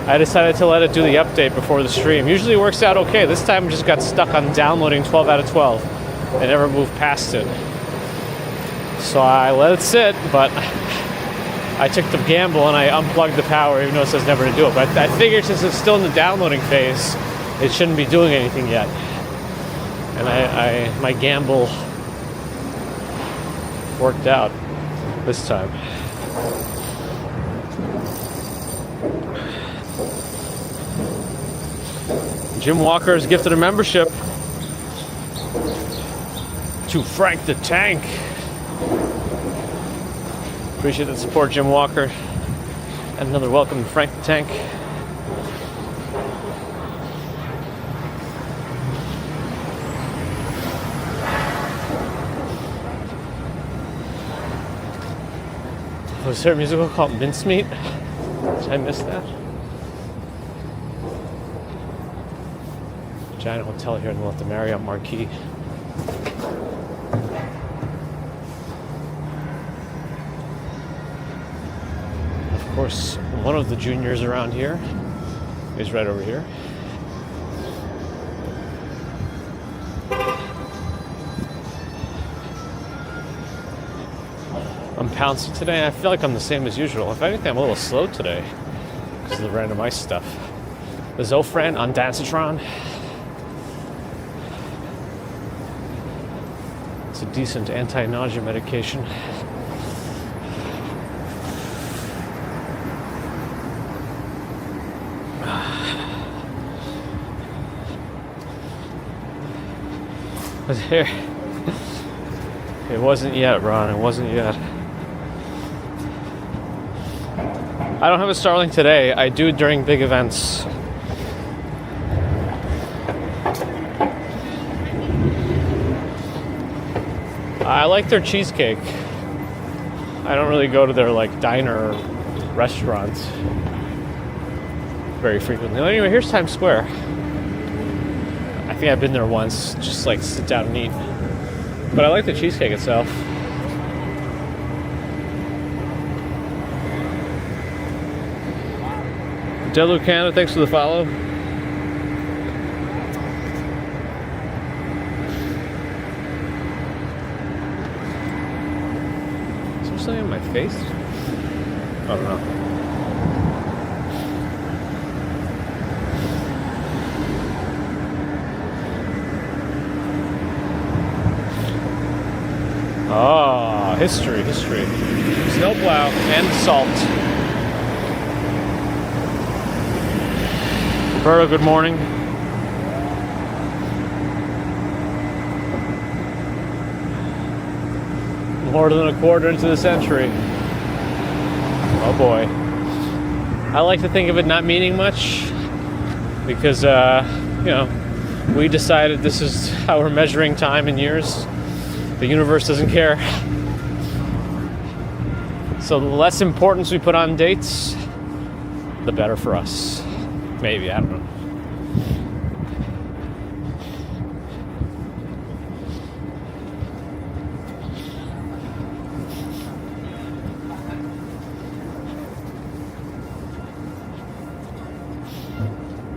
I decided to let it do the update before the stream. Usually it works out okay. This time I just got stuck on downloading 12 out of 12. I never moved past it, so I let it sit. But I took the gamble and I unplugged the power, even though it says never to do it. But I figured since it's still in the downloading phase, it shouldn't be doing anything yet. And my gamble worked out this time. Jim Walker has gifted a membership to Frank the Tank. Appreciate the support, Jim Walker. And another welcome to Frank the Tank. Was there a musical called Mincemeat? Did I miss that? Giant hotel here in the Marriott Marquis. Of course, one of the juniors around here is right over here. I'm pouncing today. I feel like I'm the same as usual. If anything, I'm a little slow today because of the random ice stuff. The Zofran on Dancitron. It's a decent anti-nausea medication. But here, it wasn't yet, Ron. It wasn't yet. I don't have a Starlink today. I do during big events. I like their cheesecake. I don't really go to their like diner restaurants very frequently. Anyway, here's Times Square. I think I've been there once, just like sit down and eat. But I like the cheesecake itself. Delucana, thanks for the follow. Is there something on my face? I don't know. Ah, history. Snowplow and salt. Roberto, good morning. More than a quarter into the century. Oh boy. I like to think of it not meaning much because, we decided this is how we're measuring time in years. The universe doesn't care. So the less importance we put on dates, the better for us. Maybe, I don't know.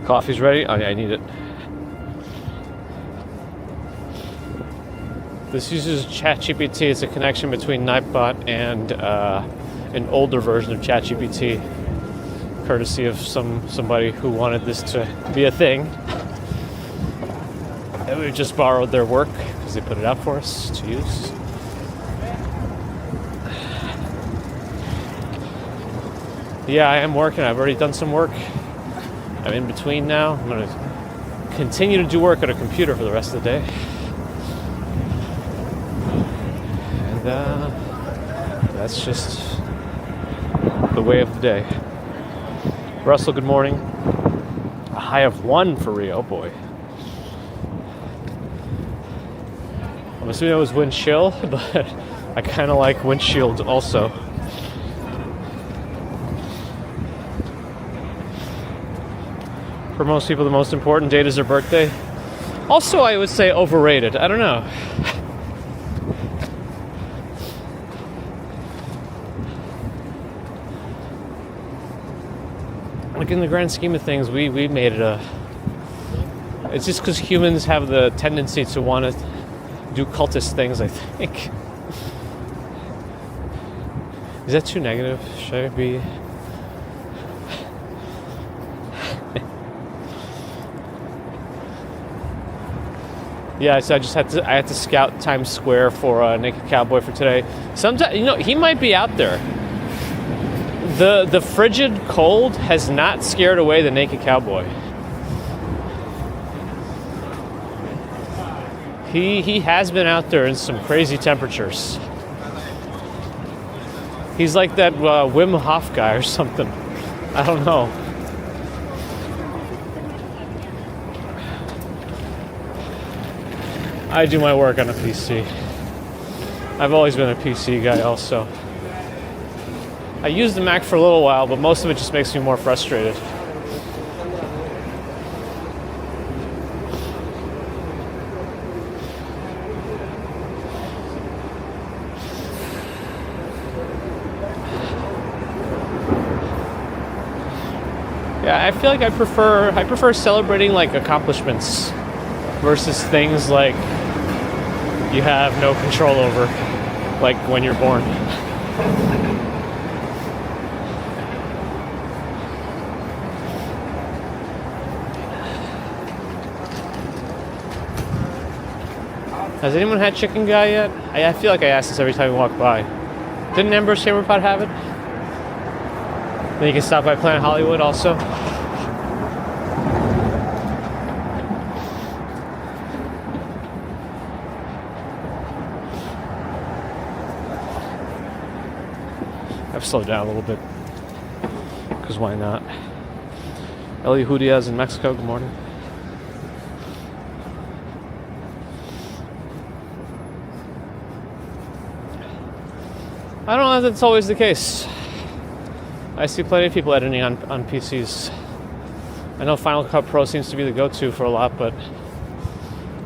Coffee's ready? Oh yeah, I need it. This uses ChatGPT. It's a connection between Nightbot and an older version of ChatGPT, courtesy of somebody who wanted this to be a thing. And we just borrowed their work because they put it out for us to use. Yeah, I am working. I've already done some work. I'm in between now. I'm going to continue to do work at a computer for the rest of the day. And that's just the way of the day. Russell, good morning. A high of 1 for Rio, oh boy. I'm assuming it was wind chill, but I kind of like windshield also. For most people, the most important date is their birthday. Also, I would say overrated. I don't know. Like in the grand scheme of things, we made it it's just because humans have the tendency to want to do cultist things, I think. Is that too negative? Should I be... Yeah, so I had to scout Times Square for Naked Cowboy for today. Sometimes, he might be out there. The frigid cold has not scared away the Naked Cowboy. He has been out there in some crazy temperatures. He's like that Wim Hof guy or something. I don't know. I do my work on a PC. I've always been a PC guy also. I used the Mac for a little while, but most of it just makes me more frustrated. Yeah, I feel like I prefer celebrating like accomplishments versus things like you have no control over, like when you're born. Has anyone had chicken guy yet? I feel like I ask this every time we walk by. Didn't Amber's Chamber Pot have it? Then you can stop by Planet Hollywood also. I've slowed down a little bit. Because why not? Elio Judias in Mexico, good morning. I don't know if that's always the case. I see plenty of people editing on PCs. I know Final Cut Pro seems to be the go-to for a lot, but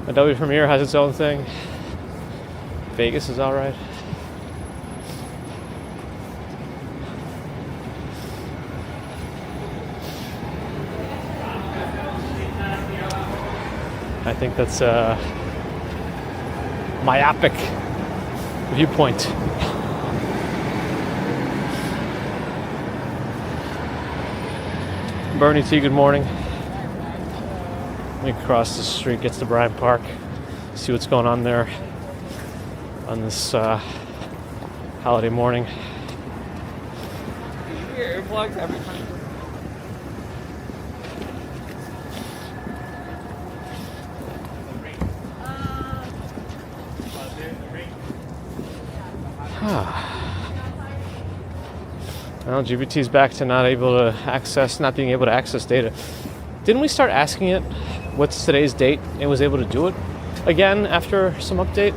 Adobe Premiere has its own thing. Vegas is alright. I think that's a myopic viewpoint. Bernie T, good morning. Let me cross the street, get to Bryant Park, see what's going on there on this holiday morning. Your earplugs every time. Well, GBT's back to not being able to access data. Didn't we start asking it what's today's date? It was able to do it again after some update.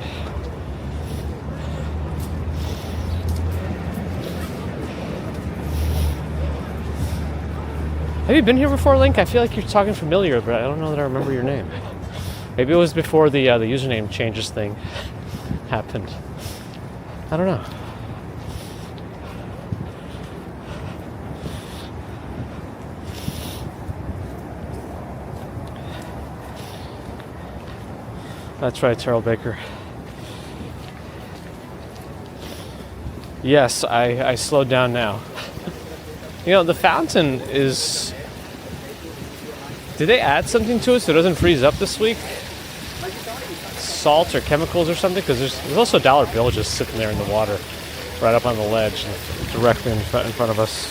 Have you been here before, Link? I feel like you're talking familiar, but I don't know that I remember your name. Maybe it was before the username changes thing happened. I don't know. That's right, Terrell Baker. Yes, I slowed down now. The fountain is... Did they add something to it so it doesn't freeze up this week? Salt or chemicals or something? Because there's also a dollar bill just sitting there in the water, right up on the ledge, directly in front of us.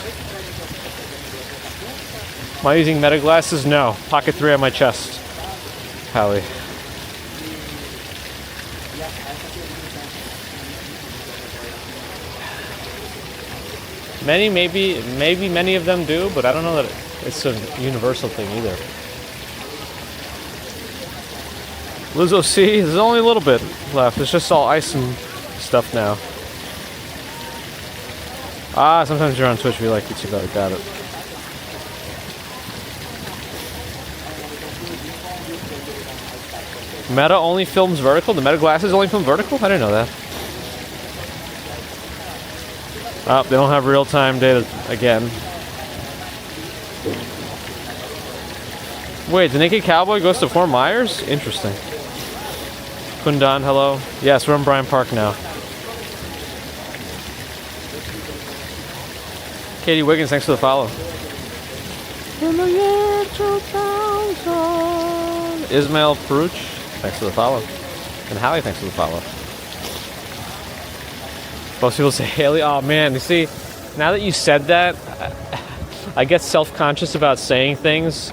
Am I using meta glasses? No. Pocket 3 on my chest. Howie. Maybe many of them do, but I don't know that it's a universal thing either. Lizzo C, there's only a little bit left. It's just all ice and stuff now. Sometimes you're on Twitch, we like you too. Got it. Meta only films vertical? The Meta glasses only film vertical? I didn't know that. They don't have real-time data again. Wait, the Naked Cowboy goes to Fort Myers? Interesting. Kundan, hello. Yes, we're in Bryant Park now. Katie Wiggins, thanks for the follow. In the year 2000. Ismail Peruch. thanks for the follow. And Hallie, thanks for the follow. Most people say Haley. Oh man, you see, now that you said that, I get self-conscious about saying things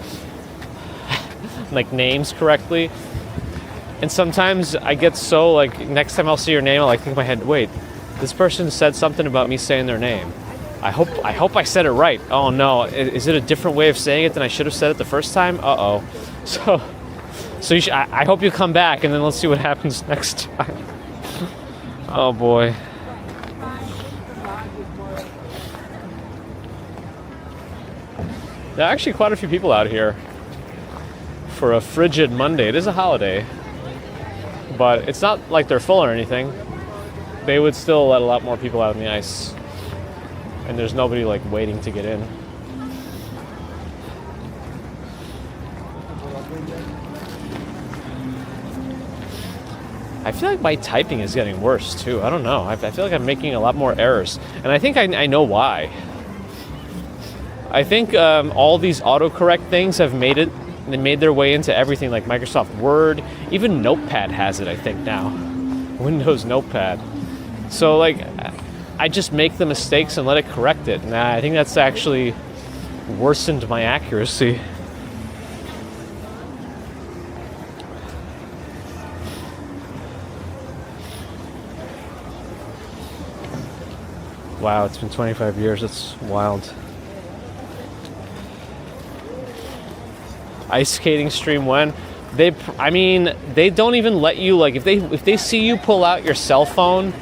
like names correctly. And sometimes I get so like, next time I'll see your name, I'll like think in my head, wait, this person said something about me saying their name. I hope I said it right. Oh no, is it a different way of saying it than I should have said it the first time? Uh-oh. So you I hope you come back and then let's see what happens next time. Oh boy. There are actually quite a few people out here for a frigid Monday. It is a holiday, but it's not like they're full or anything. They would still let a lot more people out on the ice. And there's nobody like waiting to get in. I feel like my typing is getting worse too. I don't know. I feel like I'm making a lot more errors. And I think I know why. I think all these autocorrect things have made their way into everything, like Microsoft Word. Even Notepad has it, I think, now. Windows Notepad. So like, I just make the mistakes and let it correct it. And I think that's actually worsened my accuracy. Wow, it's been 25 years. That's wild. Ice skating stream when? They don't even let you, like, if they see you pull out your cell phone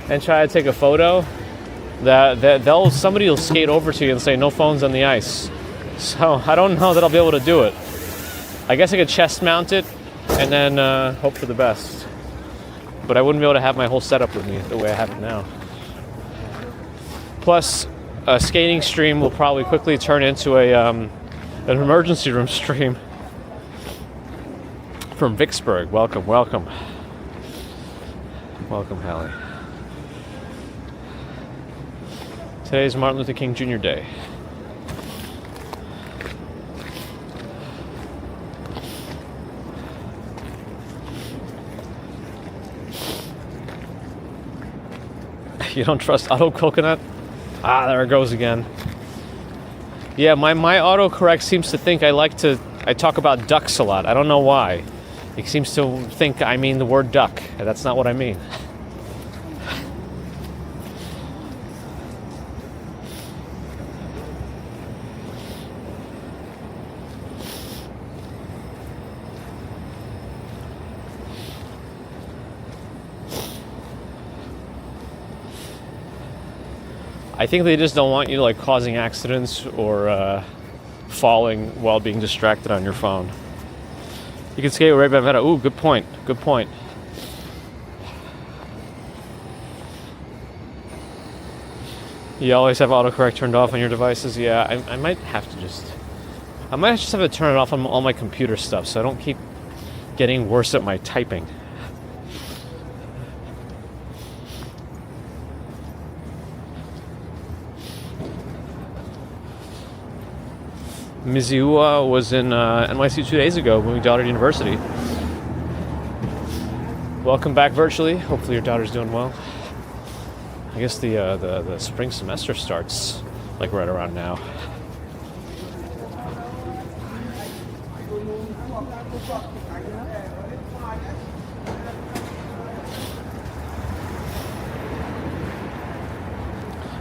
and try to take a photo, somebody will skate over to you and say no phones on the ice. So I don't know that I'll be able to do it. I guess I could chest mount it and then hope for the best. But I wouldn't be able to have my whole setup with me the way I have it now. Plus, a skating stream will probably quickly turn into an emergency room stream. From Vicksburg. Welcome, welcome. Welcome, Hallie. Today's Martin Luther King Jr. Day. You don't trust auto coconut? Ah, there it goes again. Yeah, my autocorrect seems to think I talk about ducks a lot. I don't know why. It seems to think I mean the word duck. That's not what I mean. I think they just don't want you like causing accidents or falling while being distracted on your phone. You can skate right by Meta. Ooh, good point. Good point. You always have autocorrect turned off on your devices? Yeah, I might have to just have it turn it off on all my computer stuff so I don't keep getting worse at my typing. Mizuwa was in NYC 2 days ago when we daughter university. Welcome back virtually. Hopefully your daughter's doing well. I guess the spring semester starts like right around now.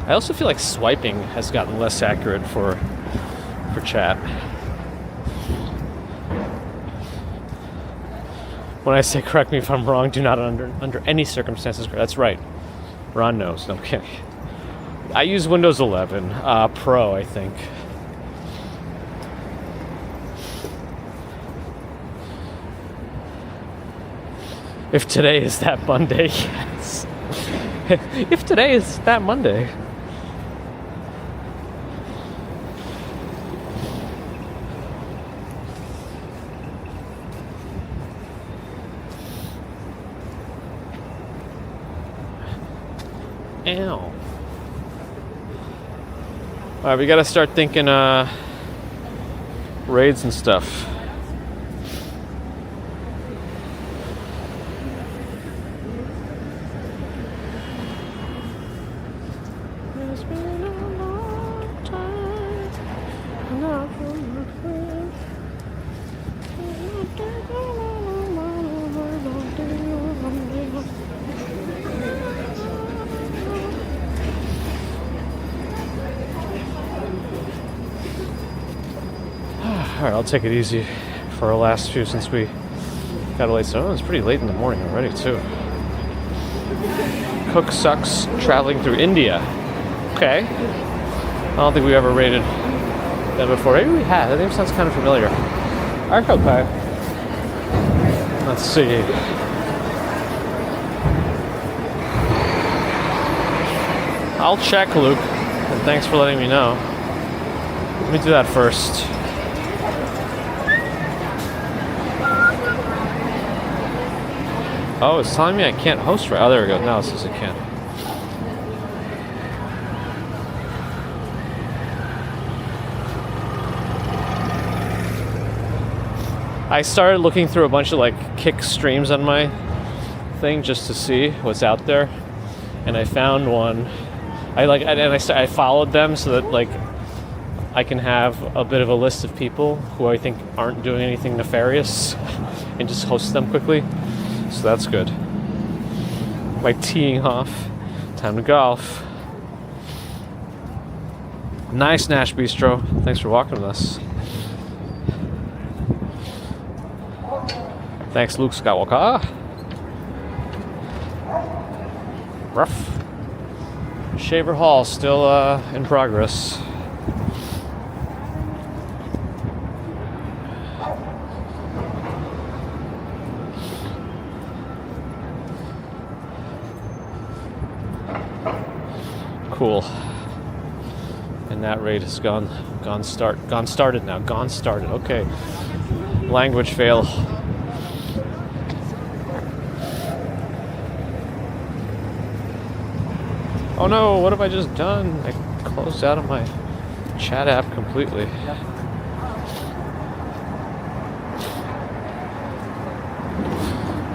I also feel like swiping has gotten less accurate for chat. When I say correct me if I'm wrong, do not under any circumstances. That's right. Ron knows. No kidding. I use Windows 11 Pro, I think. If today is that Monday, yes. If today is that Monday. Ow. Alright, we gotta start thinking raids and stuff. It's been a long time. Not from my friend. Alright, I'll take it easy for our last few since we got a late start. Oh, it's pretty late in the morning already, too. Cook sucks traveling through India. Okay. I don't think we've ever rated that before. Maybe we have. That name sounds kind of familiar. Okay. Let's see. I'll check, Luke. And thanks for letting me know. Let me do that first. Oh, it's telling me I can't host right. Oh, there we go. Now it says I can. I started looking through a bunch of like Kick streams on my thing just to see what's out there, and I found one. I followed them so that like I can have a bit of a list of people who I think aren't doing anything nefarious, and just host them quickly. So that's good. My teeing off. Time to golf. Nice, Nash Bistro. Thanks for walking with us. Thanks, Luke Skywalker. Rough. Shaver Hall still in progress. Cool. And that raid has gone started now. Gone started. Okay. Language fail. Oh no, what have I just done? I closed out of my chat app completely.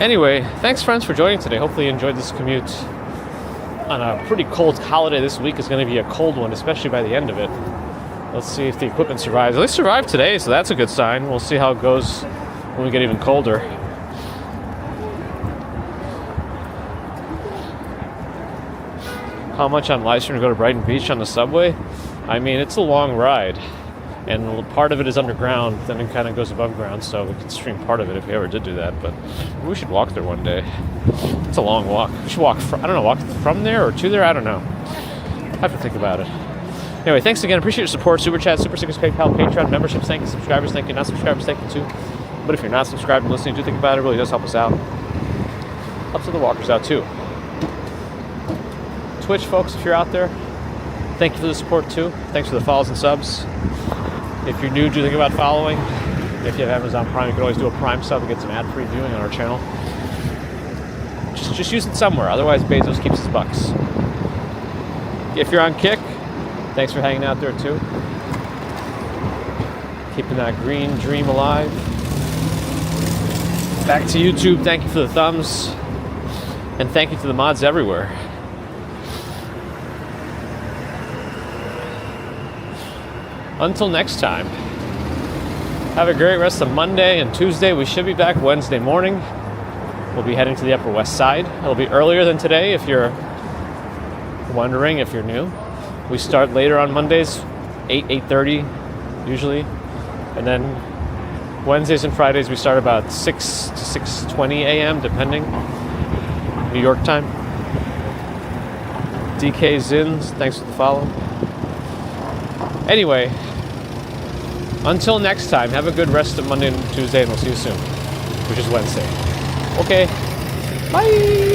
Anyway, thanks friends for joining today. Hopefully you enjoyed this commute on a pretty cold holiday. This week is going to be a cold one, especially by the end of it. Let's see if the equipment survives. At least survived today, so that's a good sign. We'll see how it goes when we get even colder. How much on live stream to go to Brighton Beach on the subway? I mean, it's a long ride, and part of it is underground, then it kind of goes above ground, so we could stream part of it if we ever did do that, but we should walk there one day. It's a long walk. We should walk, walk from there or to there? I don't know. I have to think about it. Anyway, thanks again. Appreciate your support. Super Chat, Super Stickers, PayPal, Patreon, memberships. Thank you. Subscribers, thank you. Not subscribers, thank you too. But if you're not subscribed and listening, do think about it. It really does help us out. Helps other walkers out too. Twitch folks, if you're out there, thank you for the support too. Thanks for the follows and subs. If you're new, do think about following. If you have Amazon Prime, you can always do a Prime sub and get some ad-free viewing on our channel. Just use it somewhere. Otherwise, Bezos keeps his bucks. If you're on Kick, thanks for hanging out there too. Keeping that green dream alive. Back to YouTube. Thank you for the thumbs. And thank you to the mods everywhere. Until next time, have a great rest of Monday and Tuesday. We should be back Wednesday morning. We'll be heading to the Upper West Side. It'll be earlier than today if you're wondering, if you're new. We start later on Mondays, 8:30 usually. And then Wednesdays and Fridays we start about 6 to 6:20 a.m. depending. New York time. DK Zins, thanks for the follow. Anyway, until next time, have a good rest of Monday and Tuesday, and we'll see you soon, which is Wednesday. Okay, bye!